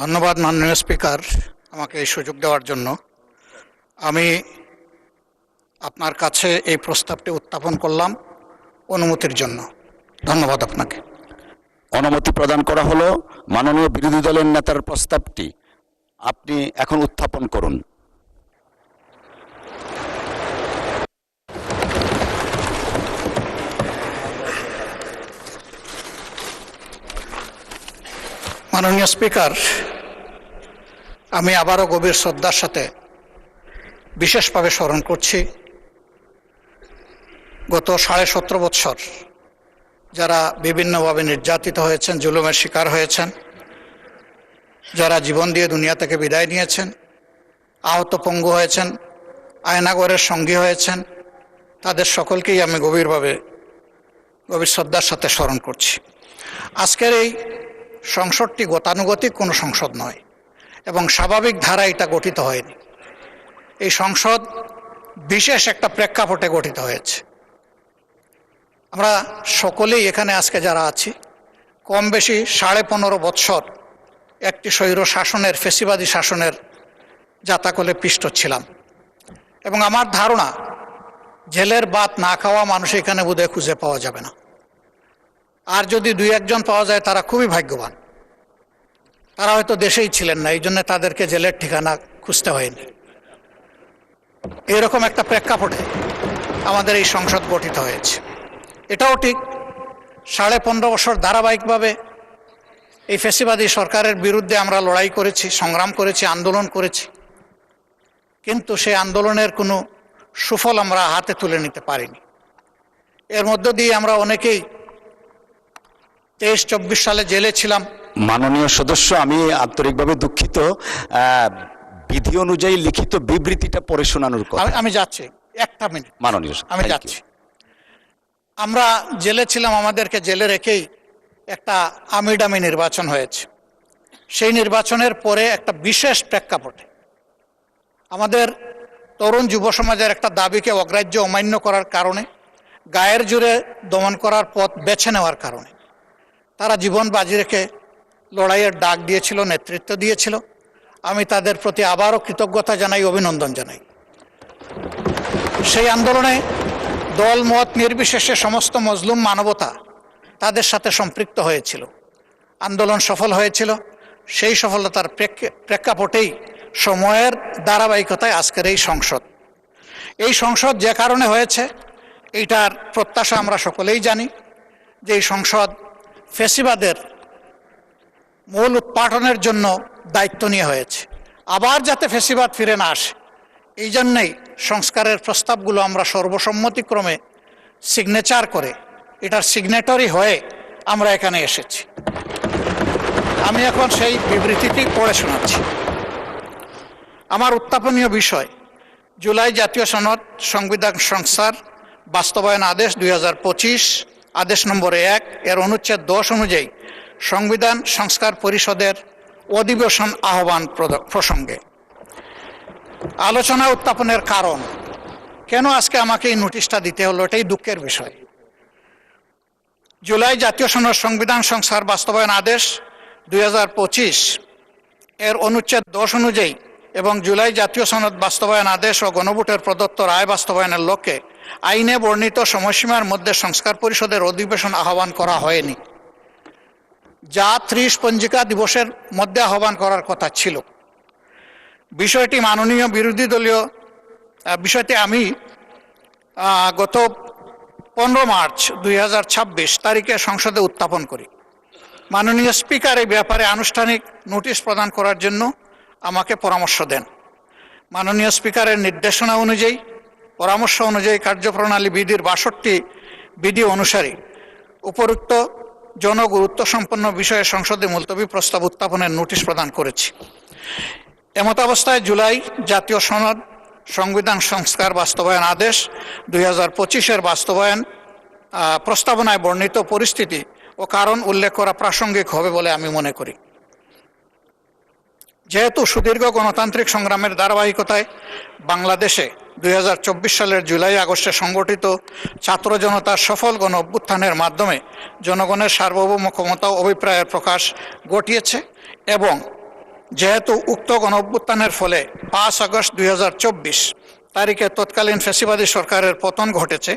ধন্যবাদ মাননীয় স্পিকার, আমাকে এই সুযোগ দেওয়ার জন্য। আমি আপনার কাছে এই প্রস্তাবটি উত্থাপন করলাম অনুমতির জন্য। ধন্যবাদ আপনাকে। অনুমতি প্রদান করা হলো। মাননীয় বিরোধী দলের নেতার প্রস্তাবটি আপনি এখন উত্থাপন করুন। মাননীয় স্পিকার, আমি আবারও গভীর শ্রদ্ধার সাথে বিশেষভাবে স্মরণ করছি গত 17.5 বৎসর যারা বিভিন্নভাবে নির্যাতিত হয়েছেন, জুলুমের শিকার হয়েছেন, যারা জীবন দিয়ে দুনিয়া থেকে বিদায় নিয়েছেন, আহত পঙ্গু হয়েছেন, আয়নাগরের সঙ্গী হয়েছেন, তাদের সকলকেই আমি গভীর শ্রদ্ধার সাথে স্মরণ করছি। আজকের এই সংসদটি গতানুগতিক কোনো সংসদ নয় এবং স্বাভাবিক ধারায় এটা গঠিত হয়নি। এই সংসদ বিশেষ একটা প্রেক্ষাপটে গঠিত হয়েছে। আমরা সকলেই এখানে আজকে যারা আছি কম বেশি 15.5 বৎসর একটি স্বৈর শাসনের, ফ্যাসিবাদী শাসনের জাতাকলে পিষ্ট ছিলাম এবং আমার ধারণা জেলের ভাত না খাওয়া মানুষ এখানে বোধহয় খুঁজে পাওয়া যাবে না। আর যদি 2-1 জন পাওয়া যায় তারা খুবই ভাগ্যবান। তারা হয়তো দেশেই ছিলেন না, এই জন্য তাদেরকে জেলের ঠিকানা খুঁজতে হয়নি। এরকম একটা প্রেক্ষাপটে আমাদের এই সংসদ গঠিত হয়েছে। এটাও ঠিক 15.5 বছর ধারাবাহিকভাবে এই ফ্যাসিবাদী সরকারের বিরুদ্ধে আমরা লড়াই করেছি, সংগ্রাম করেছি, আন্দোলন করেছি, কিন্তু সেই আন্দোলনের কোনো সুফল আমরা হাতে তুলে নিতে পারিনি। এর মধ্য দিয়ে আমরা অনেকেই 23-24 সালে জেলে ছিলাম। মাননীয় সদস্য, আমি আন্তরিকভাবে দুঃখিত, বিধি অনুযায়ী লিখিত বিবৃতিটা পড়ে শোনানোর কথা। আমি যাচ্ছি, 1 মিনিট মাননীয়, আমি যাচ্ছি। আমরা জেলে ছিলাম, আমাদেরকে জেলে রেখেই একটা আমিডামি নির্বাচন হয়েছে। সেই নির্বাচনের পরে একটা বিশেষ প্রেক্ষাপটে আমাদের তরুণ যুব সমাজের একটা দাবিকে অগ্রাহ্য অমান্য করার কারণে, গায়ের জোরে দমন করার পথ বেছে নেওয়ার কারণে তারা জীবন বাজি রেখে লড়াইয়ের ডাক দিয়েছিল, নেতৃত্ব দিয়েছিল। আমি তাদের প্রতি আবারও কৃতজ্ঞতা জানাই, অভিনন্দন জানাই। সেই আন্দোলনে দল মত নির্বিশেষে সমস্ত মজলুম মানবতা তাদের সাথে সম্পৃক্ত হয়েছিল। আন্দোলন সফল হয়েছিল। সেই সফলতার প্রেক্ষাপটেই সময়ের ধারাবাহিকতায় আজকের এই সংসদ। এই সংসদ যে কারণে হয়েছে এইটার প্রত্যাশা আমরা সকলেই জানি, যে এই সংসদ ফ্যাসিবাদের মূল উৎপাটনের জন্য দায়িত্ব নিয়ে হয়েছে। আবার যাতে ফ্যাসিবাদ ফিরে না আসে, এই জন্যেই সংস্কারের প্রস্তাবগুলো আমরা সর্বসম্মতিক্রমে সিগনেচার করে, এটার সিগনেটরি হয়ে আমরা এখানে এসেছি। আমি এখন সেই বিবৃতিটি পড়ে শোনাচ্ছি। আমার উত্থাপনীয় বিষয় জুলাই জাতীয় সনদ সংবিধান সংস্থার বাস্তবায়ন আদেশ 2025, আদেশ নম্বর 1 এর অনুচ্ছেদ 10 অনুযায়ী সংবিধান সংস্কার পরিষদের অধিবেশন আহ্বান প্রসঙ্গে আলোচনা উত্থাপনের কারণ। কেন আজকে আমাকে এই নোটিশটা দিতে হলো, এটাই দুঃখের বিষয়। জুলাই জাতীয় সনদ সংবিধান সংস্কার বাস্তবায়ন আদেশ 2025 এর অনুচ্ছেদ 10 অনুযায়ী এবং জুলাই জাতীয় সনদ বাস্তবায়ন আদেশ ও গণভোটের প্রদত্ত রায় বাস্তবায়নের লক্ষ্যে আইনে বর্ণিত সময়সীমার মধ্যে সংস্কার পরিষদের অধিবেশন আহ্বান করা হয়নি, যা 30 পঞ্জিকা দিবসের মধ্যে আহ্বান করার কথা ছিল। বিষয়টি মাননীয় বিরোধী দলীয় বিষয়টি আমি গত 15 মার্চ 2026 তারিখে সংসদে উত্থাপন করি। মাননীয় স্পিকার এই ব্যাপারে আনুষ্ঠানিক নোটিশ প্রদান করার জন্য আমাকে পরামর্শ দেন। মাননীয় স্পিকারের নির্দেশনা অনুযায়ী, পরামর্শ অনুযায়ী কার্যপ্রণালী বিধির 62 বিধি অনুসারে উপরোক্ত জনগুরুত্ব সম্পন্ন বিষয়ে সংসদে মুলতবি প্রস্তাব উত্থাপনের নোটিশ প্রদান করেছি। এমতাবস্থায় জুলাই জাতীয় সনদ সংবিধান সংস্কার বাস্তবায়ন আদেশ 2025 বাস্তবায়ন প্রস্তাবনায় বর্ণিত পরিস্থিতি ও কারণ উল্লেখ করা প্রাসঙ্গিক হবে বলে আমি মনে করি। যেহেতু সুদীর্ঘ গণতান্ত্রিক সংগ্রামের ধারাবাহিকতায় বাংলাদেশে 2024 সালের জুলাই আগস্টে সংগঠিত ছাত্র জনতার সফল গণ অভ্যুত্থানের মাধ্যমে জনগণের সার্বভৌম ক্ষমতা ও অভিপ্রায়ের প্রকাশ ঘটিয়েছে এবং যেহেতু উক্ত গণঅভ্যুত্থানের ফলে 5 আগস্ট 2024 তারিখে তৎকালীন ফ্যাসিবাদী সরকারের পতন ঘটেছে,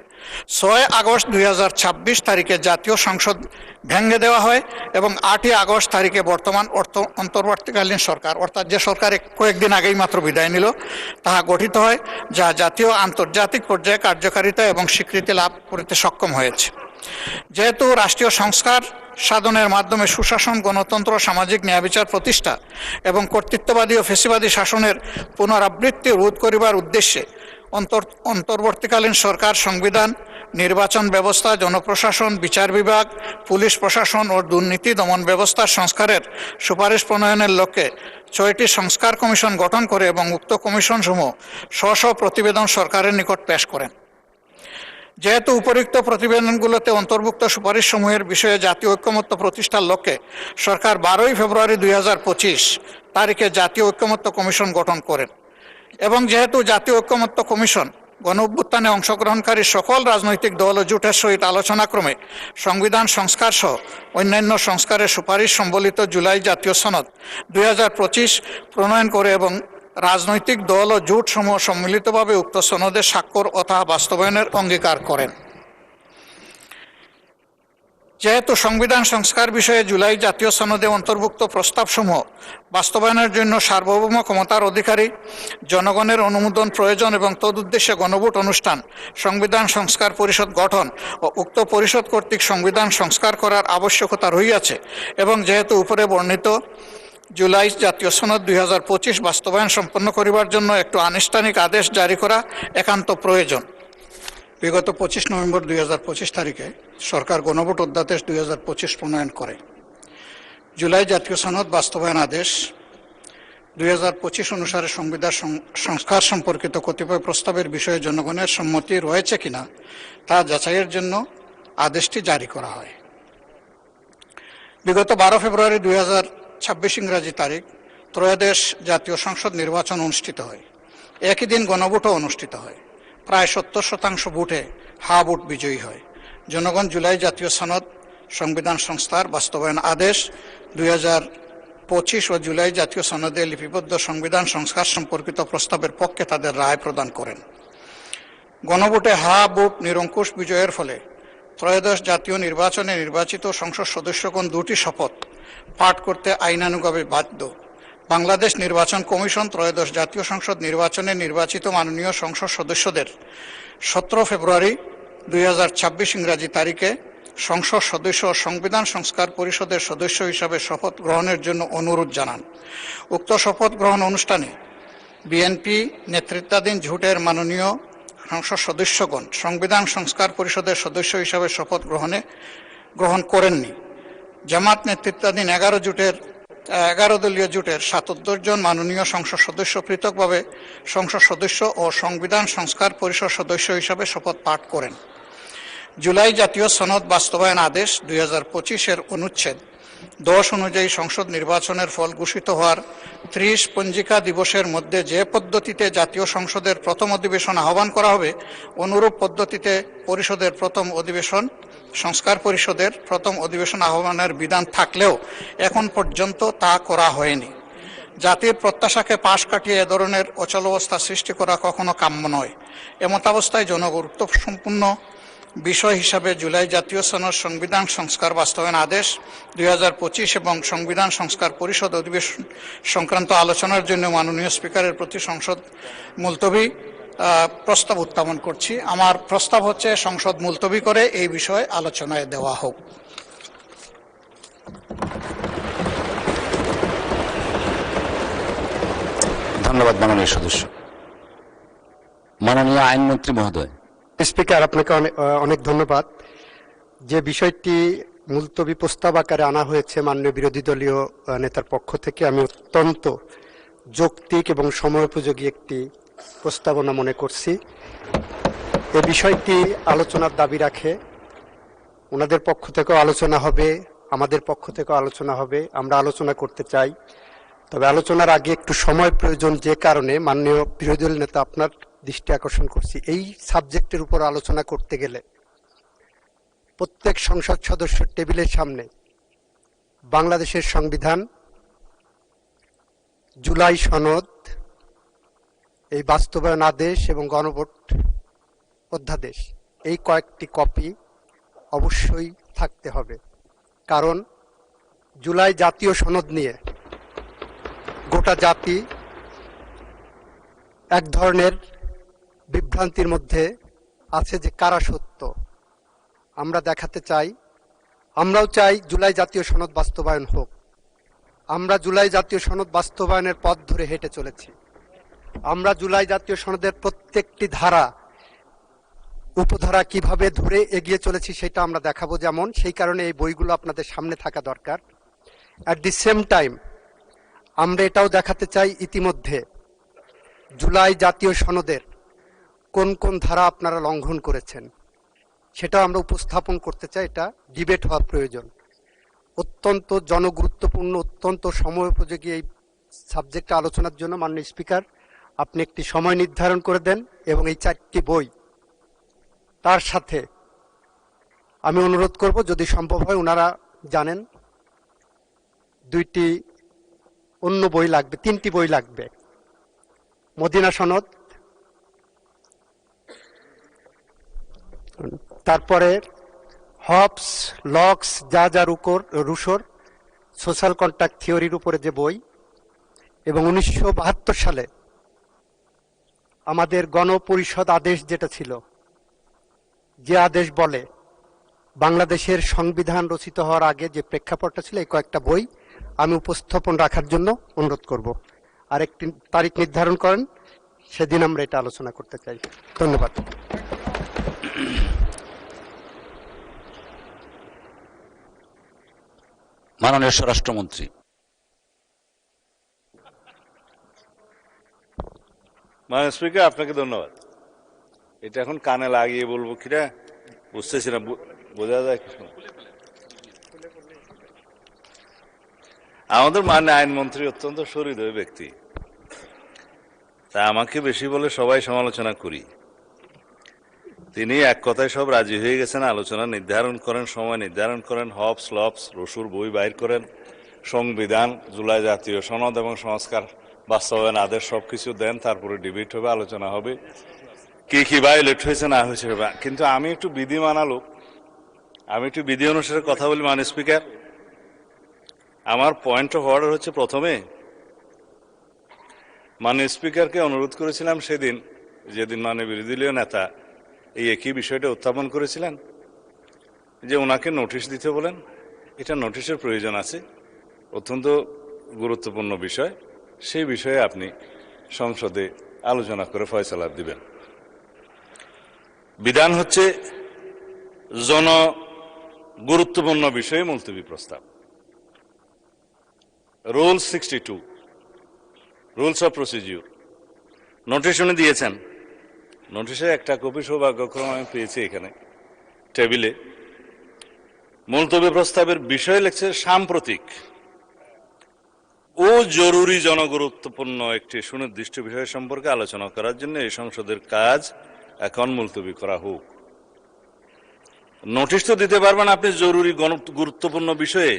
6 আগস্ট 2026 তারিখে জাতীয় সংসদ ভেঙে দেওয়া হয় এবং 8 আগস্ট তারিখে বর্তমান অন্তর্বর্তীকালীন সরকার, অর্থাৎ যে সরকার কয়েকদিন আগেই মাত্র বিদায় নিল, তাহা গঠিত হয়, যা জাতীয় আন্তর্জাতিক পর্যায়ে কার্যকারিতা এবং স্বীকৃতি লাভ করতে সক্ষম হয়েছে। যেহেতু রাষ্ট্রীয় সংস্কার সাধনের মাধ্যমে সুশাসন, গণতন্ত্র, সামাজিক ন্যায় বিচার প্রতিষ্ঠা এবং কর্তৃত্ববাদী ও ফ্যাসিবাদী শাসনের পুনরাবৃত্তি রোধ করিবার উদ্দেশ্যে অন্তর্বর্তীকালীন সরকার সংবিধান, নির্বাচন ব্যবস্থা, জনপ্রশাসন, বিচার বিভাগ, পুলিশ প্রশাসন ও দুর্নীতি দমন ব্যবস্থার সংস্কারের সুপারিশ প্রণয়নের লক্ষ্যে 6টি সংস্কার কমিশন গঠন করে এবং উক্ত কমিশনসমূহ স্ব প্রতিবেদন সরকারের নিকট পেশ করেন। যেহেতু উপরিক্ত প্রতিবেদনগুলোতে অন্তর্ভুক্ত সুপারিশসমূহের বিষয়ে জাতীয় ঐক্যমত্য প্রতিষ্ঠার লক্ষ্যে সরকার 12 ফেব্রুয়ারি 2025 তারিখে জাতীয় ঐক্যমত্য কমিশন গঠন করেন এবং যেহেতু জাতীয় ঐক্যমত্য কমিশন গণঅভ্যুত্থানে অংশগ্রহণকারী সকল রাজনৈতিক দল ও জোটের সহিত আলোচনাক্রমে সংবিধান সংস্কার সহ অন্যান্য সংস্কারের সুপারিশ সম্বলিত জুলাই জাতীয় সনদ 2025 প্রণয়ন করে এবং রাজনৈতিক দল ও জোট সমূহ সম্মিলিতভাবে উক্ত সনদে স্বাক্ষর অথবা বাস্তবায়নের অঙ্গীকার করেন। যেহেতু সংবিধান সংস্কার বিষয়ে জুলাই জাতীয় সনদে অন্তর্ভুক্ত প্রস্তাবসমূহ বাস্তবায়নের জন্য সার্বভৌম ক্ষমতার অধিকারী জনগণের অনুমোদন প্রয়োজন এবং তদুদ্দেশ্যে গণভোট অনুষ্ঠান, সংবিধান সংস্কার পরিষদ গঠন ও উক্ত পরিষদ কর্তৃক সংবিধান সংস্কার করার আবশ্যকতা রহিয়াছে এবং যেহেতু উপরে বর্ণিত জুলাই জাতীয় সনদ 2025 বাস্তবায়ন সম্পন্ন করিবার জন্য একটু আনুষ্ঠানিক আদেশ জারি করা একান্ত প্রয়োজন, বিগত 25 নভেম্বর 2025 তারিখে সরকার গণভোট অধ্যাদেশ 2025 প্রণয়ন করে। জুলাই জাতীয় সনদ বাস্তবায়ন আদেশ 2025 অনুসারে সংবিধান সংস্কার সম্পর্কিত কতিপয় প্রস্তাবের বিষয়ে জনগণের সম্মতি রয়েছে কিনা তা যাচাইয়ের জন্য আদেশটি জারি করা হয়। বিগত 12 ফেব্রুয়ারি 2026 ইংরাজি তারিখ ত্রয়োদশ জাতীয় সংসদ নির্বাচন অনুষ্ঠিত হয়। একই দিন গণভোটও অনুষ্ঠিত হয়। প্রায় 70% ভোটে হা ভোট বিজয়ী হয়। জনগণ জুলাই জাতীয় সনদ, সংবিধান সংস্কার বাস্তবায়ন আদেশ 2025 ও জুলাই জাতীয় সনদে লিপিবদ্ধ সংবিধান সংস্কার সম্পর্কিত প্রস্তাবের পক্ষে তাদের রায় প্রদান করেন। গণভোটে হা ভোট নিরঙ্কুশ বিজয়ের ফলে ত্রয়োদশ জাতীয় নির্বাচনে নির্বাচিত সংসদ সদস্যগণ 2টি শপথ পাঠ করতে আইনানুগভাবে বাধ্য। বাংলাদেশ নির্বাচন কমিশন ত্রয়োদশ জাতীয় সংসদ নির্বাচনে নির্বাচিত মাননীয় সংসদ সদস্যদের 17 ফেব্রুয়ারি 2026 ইংরাজি তারিখে সংসদ সদস্য ও সংবিধান সংস্কার পরিষদের সদস্য হিসাবে শপথ গ্রহণের জন্য অনুরোধ জানান। উক্ত শপথ গ্রহণ অনুষ্ঠানে বিএনপি নেতৃত্বাধীন জোটের মাননীয় সংসদ সদস্যগণ সংবিধান সংস্কার পরিষদের সদস্য হিসাবে শপথ গ্রহণ করেননি। জামাত নেতৃত্বাধীন 11 দলীয় জোটের 77 জন মাননীয় সংসদ সদস্য পৃথকভাবে সংসদ সদস্য ও সংবিধান সংস্কার পরিষদ সদস্য হিসাবে শপথ পাঠ করেন। জুলাই জাতীয় সনদ বাস্তবায়ন আদেশ 2025 অনুচ্ছেদ 10 অনুযায়ী সংসদ নির্বাচনের ফল ঘোষিত হওয়ার 30 পঞ্জিকা দিবসের মধ্যে যে পদ্ধতিতে জাতীয় সংসদের প্রথম অধিবেশন আহ্বান করা হবে, অনুরূপ পদ্ধতিতে পরিষদের প্রথম অধিবেশন সংস্কার পরিষদের প্রথম অধিবেশন আহ্বানের বিধান থাকলেও এখন পর্যন্ত তা করা হয়নি। জাতির প্রত্যাশাকে পাশ কাটিয়ে এ ধরনের অচলাবস্থা সৃষ্টি করা কখনো কাম্য নয়। এমতাবস্থায় জনগুরুত্বপূর্ণ বিষয় হিসাবে জুলাই জাতীয় সনদ, সংবিধান সংস্কার বাস্তবায়ন আদেশ 2025 এবং সংবিধান সংস্কার পরিষদ অধিবেশন সংক্রান্ত আলোচনার জন্য মাননীয় স্পিকারের প্রতি সংসদ মুলতবি প্রস্তাব উত্থাপন করছি। আমার প্রস্তাব হচ্ছে সংসদ মুলতবি করে এই বিষয়ে আলোচনায় দেওয়া হোক। ধন্যবাদ মাননীয় সদস্য। মাননীয় আইনমন্ত্রী মহোদয়। স্পিকার, আপনাকে অনেক ধন্যবাদ। যে বিষয়টি মুলতবি প্রস্তাব আকারে আনা হয়েছে মাননীয় বিরোধী দলীয় নেতার পক্ষ থেকে, আমি অত্যন্ত যৌক্তিক এবং সময়োপযোগী একটি প্রস্তাবনা মনে করছি। এ বিষয়টি আলোচনার দাবি রাখে। ওনাদের পক্ষ থেকেও আলোচনা হবে, আমাদের পক্ষ থেকেও আলোচনা হবে। আমরা আলোচনা করতে চাই, তবে আলোচনার আগে একটু সময় প্রয়োজন, যে কারণে মাননীয় বিরোধী দল নেতা আপনার দৃষ্টি আকর্ষণ করছি। এই সাবজেক্টের উপর আলোচনা করতে গেলে প্রত্যেক সংসদ সদস্যের টেবিলের সামনে বাংলাদেশের সংবিধান, জুলাই সনদ, এই বাস্তবায়ন আদেশ এবং গণভোট অধ্যাদেশ, এই কয়েকটি কপি অবশ্যই থাকতে হবে। কারণ জুলাই জাতীয় সনদ নিয়ে গোটা জাতি এক ধরনের বিভ্রান্তির মধ্যে আছে যে কারা সত্য। আমরা দেখাতে চাই, আমরাও চাই জুলাই জাতীয় সনদ বাস্তবায়ন হোক। আমরা জুলাই জাতীয় সনদ বাস্তবায়নের পথ ধরে হেঁটে চলেছি। আমরা জুলাই জাতীয় সনদের প্রত্যেকটি ধারা উপধারা কিভাবে ধরে এগিয়ে চলেছি সেটা আমরা দেখাবো। যেমন সেই কারণে এই বইগুলো আপনাদের সামনে থাকা দরকার। অ্যাট দি সেম টাইম আমরা এটাও দেখাতে চাই ইতিমধ্যে জুলাই জাতীয় সনদের কোন কোন ধারা আপনারা লঙ্ঘন করেছেন সেটাও আমরা উপস্থাপন করতে চাই। এটা ডিবেট হওয়া প্রয়োজন। অত্যন্ত জনগুরুত্বপূর্ণ, অত্যন্ত সময়োপযোগী এই সাবজেক্টে আলোচনার জন্য মাননীয় স্পিকার আপনি একটি সময় নির্ধারণ করে দেন এবং এই 4টি বই তার সাথে আমি অনুরোধ করব যদি সম্ভব হয়, ওনারা জানেন 2টি অন্য বই লাগবে, 3টি বই লাগবে। মদিনা সনদ, তারপরে হবস, লক্স, রুশোর সোশ্যাল কন্ট্রাক্ট থিওরির উপরে যে বই, এবং 1972 সালে আমাদের গণপরিষদ আদেশ যেটা ছিল, যে আদেশ বলে বাংলাদেশের সংবিধান রচিত হওয়ার আগে যে প্রেক্ষাপটটা ছিল, এই কয়েকটা বই আমি উপস্থাপন রাখার জন্য অনুরোধ করব। আর একটি তারিখ নির্ধারণ করেন, সেদিন আমরা এটা আলোচনা করতে চাই। ধন্যবাদ। মাননীয় স্বরাষ্ট্রমন্ত্রী। মাননীয় স্পিকার, আপনাকে ধন্যবাদ। এটা এখন কানে লাগিয়ে বলবো কিনা বুঝতেছি না, বোঝা যায় কিছু। আমাদের মাননীয় আইনমন্ত্রী অত্যন্ত সহৃদয় ব্যক্তি, তা আমাকে বেশি বলে সবাই সমালোচনা করি। তিনি এক কথায় সব রাজি হয়ে গেছেন, আলোচনা নির্ধারণ করেন, সময় নির্ধারণ করেন, হবস লবস রসুর বই বাইর করেন, সংবিধান, জুলাই জাতীয় সনদ এবং সংস্কার বাস্তবায়ন আদেশ সবকিছু দেন, তারপরে ডিবেট হবে, আলোচনা হবে, কি কি ভায়োলেট হয়েছে না হয়েছে। কিন্তু আমি একটু বিধি মানা লোক, আমি একটু বিধি অনুসারে কথা বলি। মাননীয় স্পিকার, আমার পয়েন্ট অফ অর্ডার হচ্ছে, প্রথমে মাননীয় স্পিকারকে অনুরোধ করেছিলাম সেদিন, যেদিন মাননীয় বিরোধী দলীয় নেতা এই একই বিষয়টা উত্থাপন করেছিলেন, যে ওনাকে নোটিশ দিতে বলেন। এটা নোটিশের প্রয়োজন আছে, অত্যন্ত গুরুত্বপূর্ণ বিষয়। সেই বিষয়ে আপনি সংসদে আলোচনা করে ফয়সালা দিবেন। বিধান হচ্ছে গুরুত্বপূর্ণ বিষয়ে মুলতবি প্রস্তাব। Rule 62, rules of procedure, notice উনি দিয়েছেন। নোটিশের একটা কপি সৌভাগ্যক্রমে আমি পেয়েছি এখানে টেবিলে। মুলতবি প্রস্তাবের বিষয় লিখছে সাম্প্রতিক ও জরুরি জনগুরুত্বপূর্ণ একটি সুনির্দিষ্ট বিষয় সম্পর্কে আলোচনা করার জন্য এই সংসদের কাজ এখন মুলতবি করা হোক। নোটিশ তো দিতে পারবেন আপনি জরুরি গুরুত্বপূর্ণ বিষয়ে,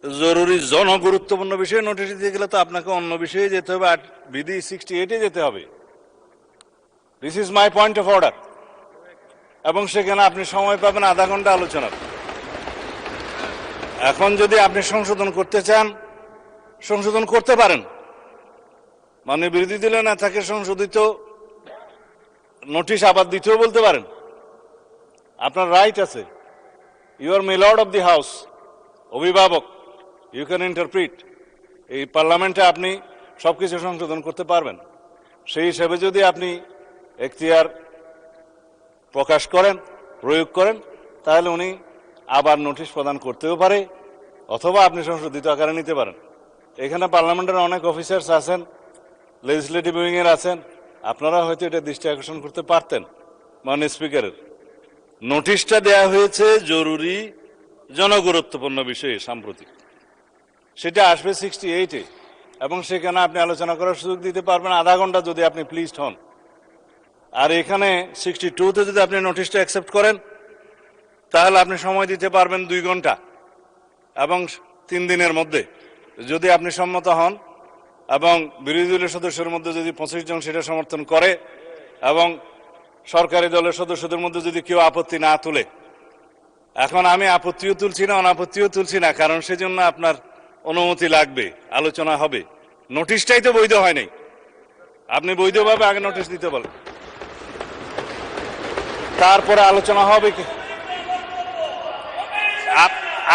জরুরি জনগুরুত্বপূর্ণ বিষয়ে নোটিশ দিতে গেলে তো আপনাকে অন্য বিষয়ে যেতে হবে, বিধি 68-এ যেতে হবে। This is my point of order. এবং সেখানে আপনি সময় পাবেন আধা ঘন্টা আলোচনার। এখন যদি আপনি সংশোধন করতে চান, সংশোধন করতে পারেন। মানে বিরোধী দলীয় নেতাকে সংশোধিত নোটিশ আবার দিতেও বলতে পারেন, আপনার রাইট আছে। You are milord of the house, অভিভাবক, ইউ ক্যান ইন্টারপ্রিট। এই পার্লামেন্টে আপনি সবকিছু সংশোধন করতে পারবেন। সেই হিসেবে যদি আপনি এখতিয়ার প্রকাশ করেন, প্রয়োগ করেন, তাহলে উনি আবার নোটিশ প্রদান করতেও পারে, অথবা আপনি সংশোধিত আকারে নিতে পারেন। এখানে পার্লামেন্টের অনেক অফিসার্স আছেন, লেজিসলেটিভ উইং এর আছেন, আপনারা হয়তো এটা দৃষ্টি আকর্ষণ করতে পারতেন। মাননীয় স্পিকারের নোটিশটা দেয়া হয়েছে জরুরি জনগুরুত্বপূর্ণ বিষয়ে সাম্প্রতিক, সেটা আসবে 68-এ, এবং সেখানে আপনি আলোচনা করার সুযোগ দিতে পারবেন আধা ঘন্টা যদি আপনি প্লিজড হন। আর এখানে 62-তে যদি আপনি নোটিশটা অ্যাকসেপ্ট করেন, তাহলে আপনি সময় দিতে পারবেন 2 ঘন্টা এবং 3 দিনের মধ্যে, যদি আপনি সম্মত হন। এবং বিরোধী দলের সদস্যের মধ্যে যদি 25 জন সেটা সমর্থন করে এবং সরকারি দলের সদস্যদের মধ্যে যদি কেউ আপত্তি না তুলে, এখন আমি আপত্তিও তুলছি না, অনাপত্তিও তুলছি না, কারণ সেজন্য আপনার অনুমতি লাগবে, আলোচনা হবে। নোটিশটাই তো বৈধ হয় নাই, আপনি বৈধভাবে আগে নোটিশ দিতে বলেন, তারপরে আলোচনা হবে কি।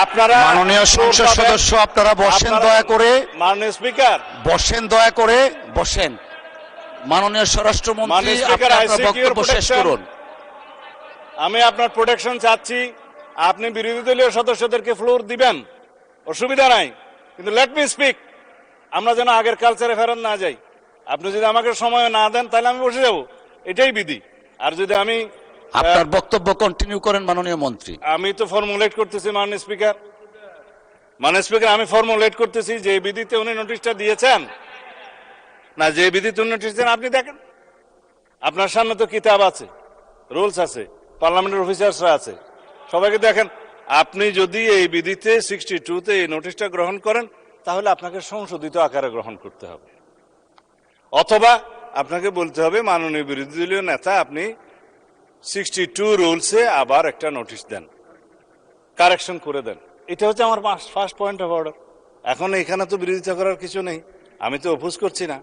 আপনারা মাননীয় সংসদ সদস্য, আপনারা বসেন দয়া করে, মাননীয় স্পিকার বসেন দয়া করে, বসেন। মাননীয় স্বরাষ্ট্রমন্ত্রী, মাননীয় আপনি স্পিকার, I আপনার seek your বক্তব্য শেষ protection. করুন। আমি আপনার প্রোটেকশন চাচ্ছি, আপনি বিরোধী দলীয় সদস্যদেরকে ফ্লোর দিবেন, অসুবিধা নাই, কিন্তু লেট মি স্পিক। আমরা যেন আগের কালচারে ফেরত না যাই। আপনি যদি আমাকে সময় না দেন তাহলে আমি বসে যাব, এটাই বিধি। আর যদি আমি আপনার বক্তব্য কন্টিনিউ করেন মাননীয় মন্ত্রী। আমি তো ফর্মুলেট করতেছি মাননীয় স্পিকার, মাননীয় স্পিকার, আমি ফর্মুলেট করতেছি যে বিধিতে উনি নোটিশটা দিয়েছেন না, যে বিধিতে উনি নোটিশ দেন আপনি দেখেন। আপনার সামনে তো কিতাব আছে, রুলস আছে, পার্লামেন্টের অফিসার্সরা আছে, সবাইকে দেখেন। আপনি যদি এই বিধিতে 62-তে এই নোটিশটা গ্রহণ করেন তাহলে আপনাকে সংশোধিত আকারে গ্রহণ করতে হবে, অথবা আপনাকে বলতে হবে মাননীয় বিরোধী দলীয় নেতা আপনি 62 রুলসে আবার একটা নোটিশ দেন, কারেকশন করে দেন। এটা হচ্ছে আমার ফার্স্ট পয়েন্ট অফ অর্ডার। এখন এখানে তো বিরোধিতা করার কিছু নেই, আমি তো অপোজ করছি না।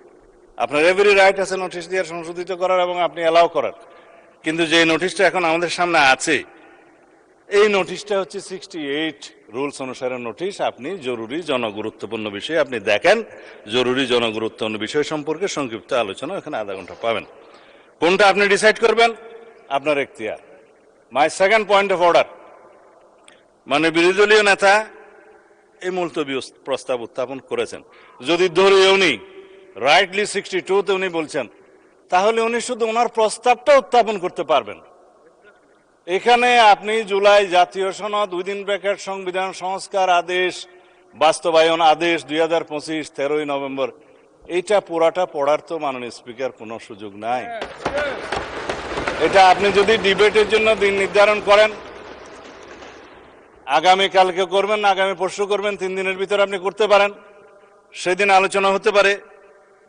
আপনার এভরি রাইট আছে নোটিশ দিয়ে সংশোধিত করার এবং আপনি অ্যালাউ করার। কিন্তু যে নোটিশটা এখন আমাদের সামনে আছে, এই নোটিশটা হচ্ছে 68 রুলস অনুসারে নোটিশ। আপনি জরুরি জনগুরুত্বপূর্ণ বিষয় আপনি দেখেন, জরুরি জনগুরুত্বপূর্ণ বিষয় সম্পর্কে সংক্ষিপ্ত আলোচনা এখানে আধা ঘন্টা পাবেন। কোনটা আপনি ডিসাইড করবেন আপনার এখতিয়ার। My second point of order, মানে বিরোধী দলীয় নেতা এই মুলতবি প্রস্তাব উত্থাপন করেছেন, যদি ধরে উনি রাইটলি 62-তে উনি বলছেন, তাহলে উনি শুধু ওনার প্রস্তাবটা উত্থাপন করতে পারবেন। এখানে আপনি জুলাই জাতীয় সনদ, উইদিন ব্র্যাকেট সংবিধান সংস্কার আদেশ, বাস্তবায়ন আদেশ 2025 13ই নভেম্বর, এইটা পুরাটা পড়ার তো মাননীয় স্পিকার কোনো সুযোগ নাই। এটা আপনি যদি ডিবেটের জন্য দিন নির্ধারণ করেন, আগামী কালকে করবেন না আগামী পরশু করবেন, 3 দিনের ভিতরে আপনি করতে পারেন, সেদিন আলোচনা হতে পারে।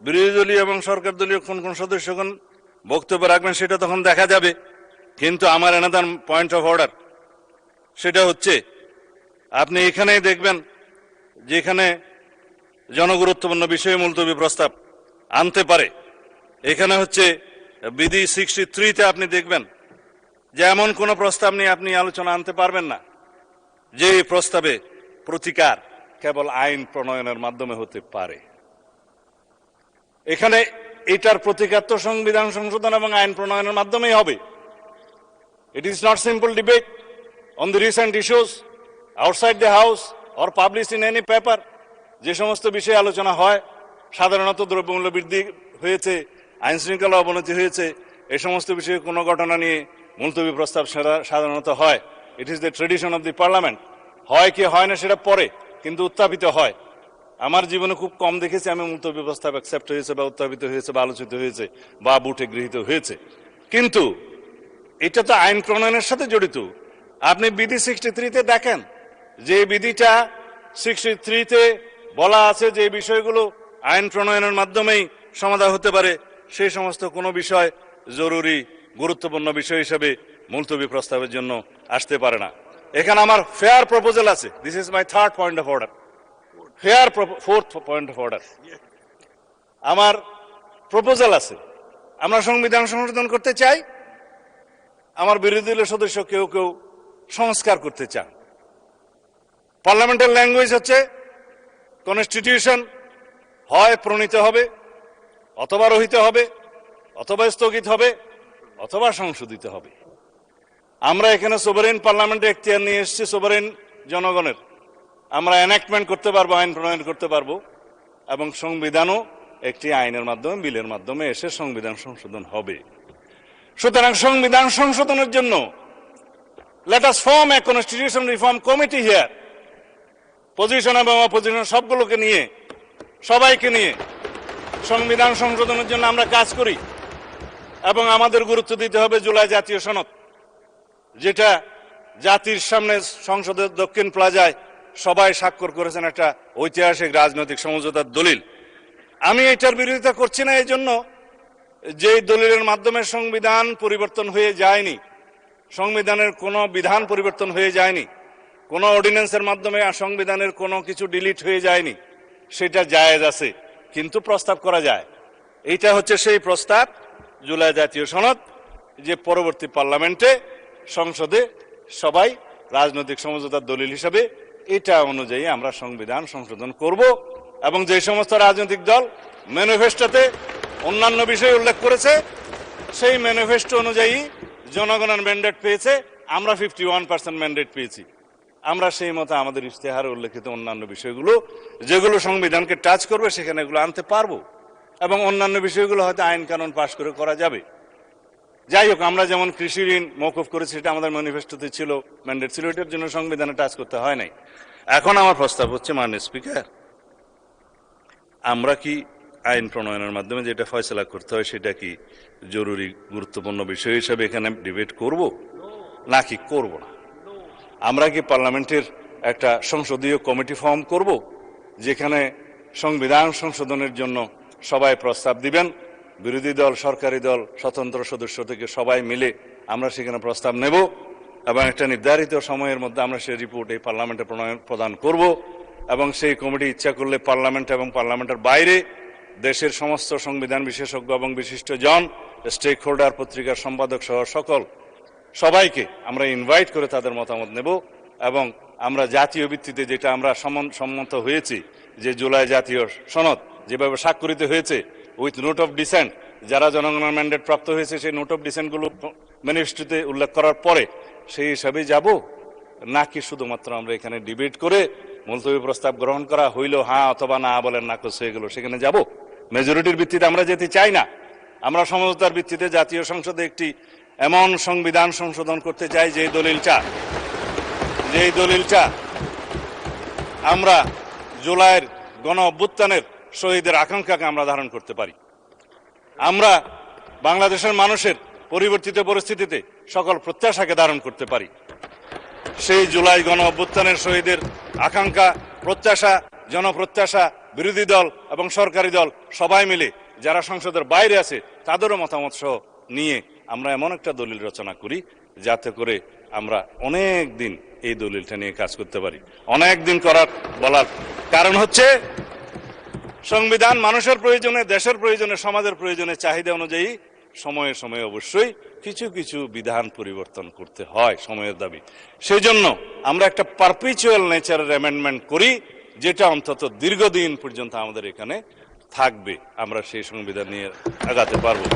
বিরোধী দলীয় এবং সরকার দলীয় কোন কোন সদস্যগণ বক্তব্য রাখবেন সেটা তখন দেখা যাবে। কিন্তু আমার এনাদার পয়েন্ট অফ অর্ডার সেটা হচ্ছে, আপনি এখানেই দেখবেন যেখানে জনগুরুত্বপূর্ণ বিষয়ে মুলতবি প্রস্তাব আনতে পারে, এখানে হচ্ছে বিধি 63-তে আপনি দেখবেন যে এমন কোন প্রস্তাব নিয়ে আপনি আলোচনা আনতে পারবেন না যে প্রস্তাবে প্রতিকার কেবল আইন প্রণয়নের মাধ্যমে হতে পারে। এখানে এটার প্রতিকার তো সংবিধান সংশোধন এবং আইন প্রণয়নের মাধ্যমেই হবে। It is not simple debate on the recent issues outside the house or published in any paper. যে সমস্ত বিষয়ে আলোচনা হয়, সাধারণত দ্রব্যমূল্য বৃদ্ধি হয়েছে, আইন শৃঙ্খলা অবনতি হয়েছে, এই সমস্ত বিষয়ে কোনো ঘটনা নিয়ে মুলতবি প্রস্তাব সাধারণত হয়। It is the tradition of the parliament. হয় কি হয় না সেটা পরে, কিন্তু উত্থাপিত হয়। আমার জীবনে খুব কম দেখেছি আমি মুলতবি প্রস্তাব অ্যাকসেপ্ট হয়েছে বা উত্থাপিত হয়েছে বা আলোচিত হয়েছে বা বুটে গৃহীত হয়েছে। কিন্তু এটা তো আইন প্রণয়নের সাথে জড়িত। আপনি বিধি 63-তে দেখেন, যে বিধিটা 63-তে বলা আছে যে বিষয়গুলো আইন প্রণয়নের মাধ্যমেই সমাধান হতে পারে, সেই সমস্ত কোনো বিষয় জরুরি গুরুত্বপূর্ণ বিষয় হিসেবে মুলতবি প্রস্তাবের জন্য আসতে পারে না। এখানে আমার ফেয়ার প্রপোজাল আছে, this is my third point of order, fourth point of order. আমার প্রপোজাল আছে, আমরা সংবিধান সংশোধন করতে চাই, আমার বিরোধী দলের সদস্য কেউ কেউ সংস্কার করতে চান। পার্লামেন্টের ল্যাঙ্গুয়েজ হচ্ছে কনস্টিটিউশন হয় প্রণীত হবে, অথবা রহিত হবে, অথবা স্থগিত হবে, অথবা সংশোধিত হবে। আমরা এখানে সোভারেন পার্লামেন্টে এখতিয়ার নিয়ে এসেছি, সোভারেন জনগণের। আমরা এনাক্টমেন্ট করতে পারবো, আইন প্রণয়ন করতে পারবো, এবং সংবিধানও একটি আইনের মাধ্যমে, বিলের মাধ্যমে এসে সংবিধান সংশোধন হবে। সুতরাং সংবিধান সংশোধনের জন্য let us form a constitution reform committee here, position এবং অপোজিশন সবগুলোকে নিয়ে, সবাইকে নিয়ে সংবিধান সংশোধনের জন্য আমরা কাজ করি। এবং আমাদের গুরুত্ব দিতে হবে জুলাই জাতীয় সনদ, যেটা জাতির সামনে সংসদের দক্ষিণ প্লাজায় সবাই স্বাক্ষর করেছেন, একটা ঐতিহাসিক রাজনৈতিক সমঝোতার দলিল। আমি এটার বিরোধিতা করছি না এই জন্য যে দলিলের মাধ্যমে সংবিধান পরিবর্তন হয়ে যায়নি, সংবিধানের কোনো বিধান পরিবর্তন হয়ে যায়নি, কোনো অর্ডিন্যান্সের মাধ্যমে সংবিধানের কোনো কিছু ডিলিট হয়ে যায়নি, সেটা জায়েজ আছে, কিন্তু প্রস্তাব করা যায়। এইটা হচ্ছে সেই প্রস্তাব জুলাই জাতীয় সনদ, যে পরবর্তী পার্লামেন্টে সংসদে সবাই রাজনৈতিক সমঝোতার দলিল হিসাবে এটা অনুযায়ী আমরা সংবিধান সংশোধন করব। এবং যে সমস্ত রাজনৈতিক দল ম্যানিফেস্টোতে অন্যান্য বিষয় উল্লেখ করেছে, সেই ম্যানিফেস্টো অনুযায়ী জনগণের ম্যান্ডেট পেয়েছে, আমরা 51% ম্যান্ডেট পেয়েছি। আমরা সেই মতো আমাদের ইশতেহারে উল্লেখিত অন্যান্য বিষয়গুলো যেগুলো সংবিধানকে টাচ করবে সেখানে এগুলো আনতে পারবো, এবং অন্যান্য বিষয়গুলো হয়তো আইন কানুন পাশ করে করা যাবে। যাই হোক, আমরা যেমন কৃষি ঋণ মওকুফ করেছি, সেটা আমাদের ম্যানিফেস্টোতে ছিল, ম্যান্ডেট ছিল, এটার জন্য সংবিধানে টাচ করতে হয় নাই। এখন আমার প্রস্তাব হচ্ছে, মাননীয় স্পিকার, আমরা কি আইন প্রণয়নের মাধ্যমে যেটা ফয়সলা করতে হয় সেটা কি জরুরি গুরুত্বপূর্ণ বিষয় হিসেবে এখানে ডিবেট করব নাকি করব না? আমরা কি পার্লামেন্টের একটা সংসদীয় কমিটি ফর্ম করব, যেখানে সংবিধান সংশোধনের জন্য সবাই প্রস্তাব দিবেন, বিরোধী দল, সরকারি দল, স্বতন্ত্র সদস্য থেকে সবাই মিলে আমরা সেখানে প্রস্তাব নেব, এবং একটা নির্ধারিত সময়ের মধ্যে আমরা সেই রিপোর্ট এই পার্লামেন্টে প্রদান করব। এবং সেই কমিটি ইচ্ছা করলে পার্লামেন্ট এবং পার্লামেন্টের বাইরে দেশের সমস্ত সংবিধান বিশেষজ্ঞ এবং বিশিষ্ট জন, স্টেক হোল্ডার, পত্রিকার সম্পাদক সহ সবাইকে আমরা ইনভাইট করে তাদের মতামত নেব। এবং আমরা জাতীয় ভিত্তিতে যেটা আমরা সম্মত হয়েছি, যে জুলাই জাতীয় সনদ যেভাবে স্বাক্ষরিত হয়েছে উইথ নোট অফ ডিসেন্ট, যারা জনগণের ম্যান্ডেট প্রাপ্ত হয়েছে সেই নোট অফ ডিসেন্টগুলো ম্যানিফেস্টোতে উল্লেখ করার পরে সেই হিসাবে যাব, নাকি শুধুমাত্র আমরা এখানে ডিবেট করে মুলতবি প্রস্তাব গ্রহণ করা হইল হ্যাঁ অথবা না বলেন না করছে এগুলো সেখানে যাব? মেজরিটির ভিত্তিতে আমরা যেতে চাই না। আমরা সমঝোতার ভিত্তিতে জাতীয় সংসদে একটি এমন সংবিধান সংশোধন করতে চাই যে দলিলটা আমরা জুলাইয়ের গণ অভ্যুত্থানের শহীদের আকাঙ্ক্ষাকে আমরা ধারণ করতে পারি। আমরা বাংলাদেশের মানুষের পরিবর্তিত পরিস্থিতিতে সকল প্রত্যাশাকে ধারণ করতে পারি। সেই জুলাই গণ অভ্যুত্থানের শহীদের আকাঙ্ক্ষা, প্রত্যাশা, জনপ্রত্যাশা, বিরোধী দল এবং সরকারি দল সবাই মিলে যারা সংসদের বাইরে আছে তাদেরও মতামত সহ নিয়ে আমরা এমন একটা দলিল রচনা করি যাতে করে আমরা অনেক দিন এই দলিলটা নিয়ে কাজ করতে পারি। অনেক দিন বলার কারণ হচ্ছে, সংবিধান মানুষের প্রয়োজনে, দেশের প্রয়োজনে, সমাজের প্রয়োজনে, চাহিদা অনুযায়ী সময়ে সময়ে অবশ্যই কিছু কিছু বিধান পরিবর্তন করতে হয়, সময়ের দাবি। সেই জন্য আমরা একটা পারপিচুয়াল নেচারের অ্যামেন্ডমেন্ট করি, যেটা অন্তত দীর্ঘদিন পর্যন্ত আমাদের এখানে থাকবে। আমরা সেই সংবিধান নিয়ে আগাতে পারবো।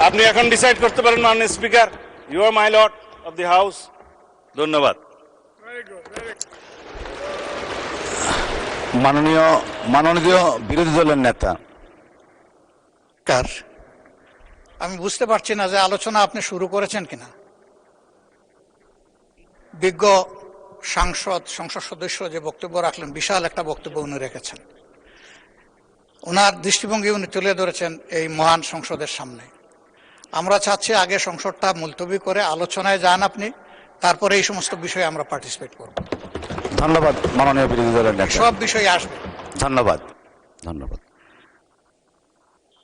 আপনি এখন ডিসাইড করতে পারেন, মাননীয় speaker, you are my lord of the house. ধন্যবাদ। মাননীয় বিরোধী দলের নেতা। আমি বুঝতে পারছি না যে আলোচনা আপনি শুরু করেছেন কিনা। বিজ্ঞ সংসদ সদস্য যে বক্তব্য রাখলেন, বিশাল একটা বক্তব্য উনি রেখেছেন। ওনার দৃষ্টিভঙ্গি উনি তুলে ধরেছেন এই মহান সংসদের সামনে। আমরা চাচ্ছি আগে সংসদটা মুলতবি করে আলোচনায় যান আপনি, তারপরে এই সমস্ত বিষয়ে আমরা পার্টিসিপেট করব। ধন্যবাদ মাননীয় বিরোধী দলের নেতা। সব বিষয় আসবে। ধন্যবাদ।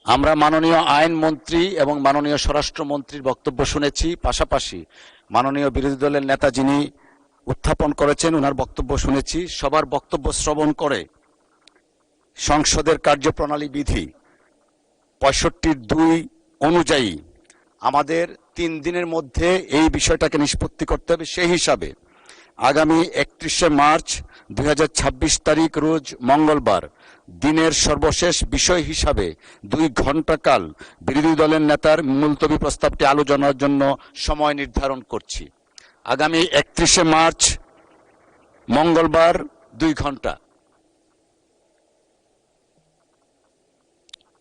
আমরা মাননীয় আইনমন্ত্রী এবং মাননীয় স্বরাষ্ট্রমন্ত্রীর বক্তব্য শুনেছি, পাশাপাশি মাননীয় বিরোধী দলের নেতা যিনি উত্থাপন করেছেন ওনার বক্তব্য শুনেছি। সবার বক্তব্য শ্রবণ করে সংসদের কার্যপ্রণালী বিধি 65(2) অনুযায়ী আমাদের 3 দিনের মধ্যে এই বিষয়টাকে নিষ্পত্তি করতে হবে। সেই হিসাবে আগামী 31শে মার্চ 2026 তারিখ রোজ মঙ্গলবার দিনের সর্বশেষ বিষয় হিসাবে 2 ঘণ্টা কাল বিরোধী দলের নেতার মুলতবি প্রস্তাবটি আলোচনার জন্য সময় নির্ধারণ করছি। আগামী 31শে মার্চ মঙ্গলবার 2 ঘণ্টা।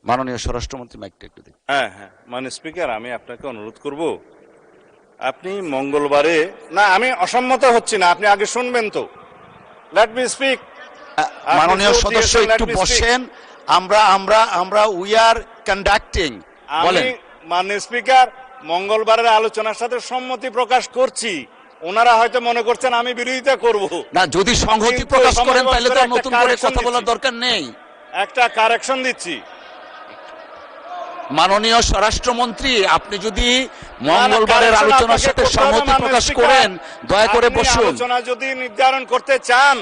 মাননীয় স্বরাষ্ট্রমন্ত্রী মাইকটা একটু দিন। হ্যাঁ, মাননীয় স্পিকার, আমি আপনাকে অনুরোধ করব, আপনি মঙ্গলবারে না, আমি অসম্মত হচ্ছি না, আপনি আগে শুনবেন তো। Let me speak. মাননীয় সদস্য একটু বসেন। আমরা উই আর কন্ডাক্টিং। বলেন। মাননীয় স্পিকার, মঙ্গলবারের আলোচনার সাথে সম্মতি প্রকাশ করছি। ওনারা হয়তো মনে করছেন আমি বিরোধিতা করব না। যদি সংহতি প্রকাশ করেন তাহলে তো নতুন করে কথা বলার দরকার নেই। একটা কারেকশন দিচ্ছি। মাননীয় স্বরাষ্ট্রমন্ত্রী, আপনি যদি মঙ্গলবারের আলোচনার সাথে সম্মতি প্রকাশ করেন, দয়া করে আপনি বসুন। আলোচনা যদি নির্ধারণ করতে চান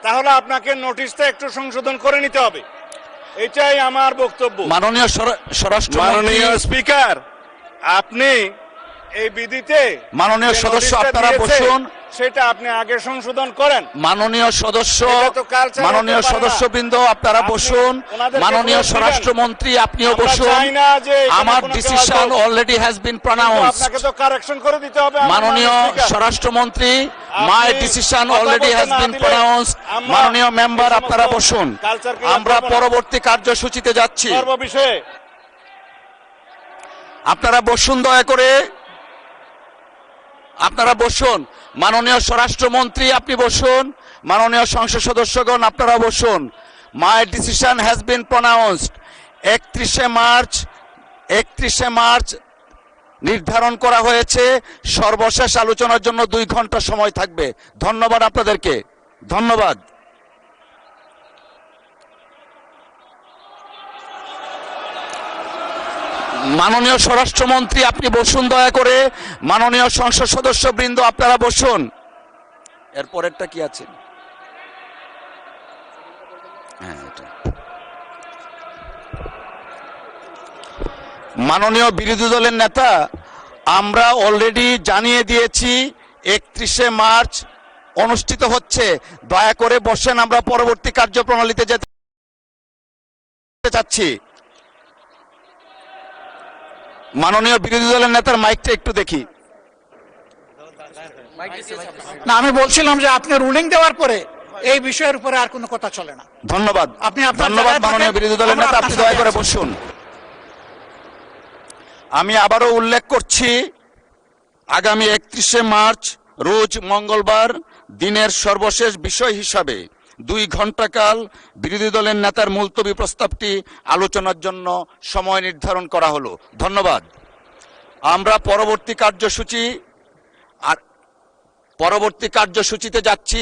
তাহলে আপনাকে নোটিশটা একটু সংশোধন করে নিতে হবে, এটাই আমার বক্তব্য। মাননীয় স্বরাষ্ট্রমন্ত্রী, মাননীয় স্পিকার, আপনি এই বিধিতে মাননীয় যে সদস্য, নোটিশটা আপনারা দিয়েছে, বসুন। সেটা আপনি আগে সংশোধন করেন। মাননীয় সদস্য, এটা তো কালচার মাননীয় হতে পারে না। সদস্যবৃন্দ, আপনারা আপনি বসুন। ওনাদেরকে মাননীয় বলে দিবেন। স্বরাষ্ট্রমন্ত্রী, আপনিও আমরা বসুন। চাই না যে এখানে আমার কোনো ডিসিশন কেউ অলরেডি হ্যাজ বিন কিন্তু প্রনাউন্সড। আপনাকে তো কারেকশন করে দিতে হবে। আমার মাননীয় স্পিকার। স্বরাষ্ট্রমন্ত্রী, আপনি মাই ডিসিশন কথা অলরেডি বলতে হ্যাজ না বিন দিলে প্রনাউন্সড। আমরা মাননীয় মেম্বার, এই আপনারা সমস্ত বসুন। কালচারকে আমরা জানবো না। পরবর্তী কার্যসূচিতে যাচ্ছি। সর্ববিষয়ে আপনারা বসুন, দয়া করে আপনারা বসুন। মাননীয় স্বরাষ্ট্রমন্ত্রী, আপনি বসুন। মাননীয় সংসদ সদস্যগণ, আপনারা বসুন। My decision has been pronounced. 31শে মার্চ নির্ধারণ করা হয়েছে। সর্বশেষ আলোচনার জন্য 2 ঘন্টা সময় থাকবে। ধন্যবাদ আপনাদেরকে, ধন্যবাদ। মাননীয় স্বরাষ্ট্রমন্ত্রী, আপনি বসুন দয়া করে। মাননীয় সংসদ সদস্যবৃন্দ, আপনারা বসুন। এরপরেরটা কি আছে? হ্যাঁ, এটা। মাননীয় বিরোধী দলের নেতা, আমরা অলরেডি জানিয়ে দিয়েছি 31শে মার্চ অনুষ্ঠিত হচ্ছে। দয়া করে বসেন, আমরা পরবর্তী কার্যপ্রণালীতে যেতে চাচ্ছি। মাননীয় বিরোধী দলের নেতার মাইকটা একটু দেখি। না, আমি বলছিলাম যে আপনি রুলিং দেওয়ার পরে এই বিষয়ের উপরে আর কোনো কথা চলে না। ধন্যবাদ, আপনি আপনার ধন্যবাদ জায়গায় মাননীয় থাকেন, বিরোধী দলের আমরা নেতা, আপনার আপনি দয়া সাথে করে আছি। বসুন। আমি আবারও উল্লেখ করছি, আগামী 31শে মার্চ রোজ মঙ্গলবার দিনের সর্বশেষ বিষয় হিসাবে 2 ঘণ্টাকাল বিরোধী দলের নেতার মুলতবি প্রস্তাবটি আলোচনার জন্য সময় নির্ধারণ করা হলো। ধন্যবাদ। আমরা পরবর্তী কার্যসূচিতে যাচ্ছি।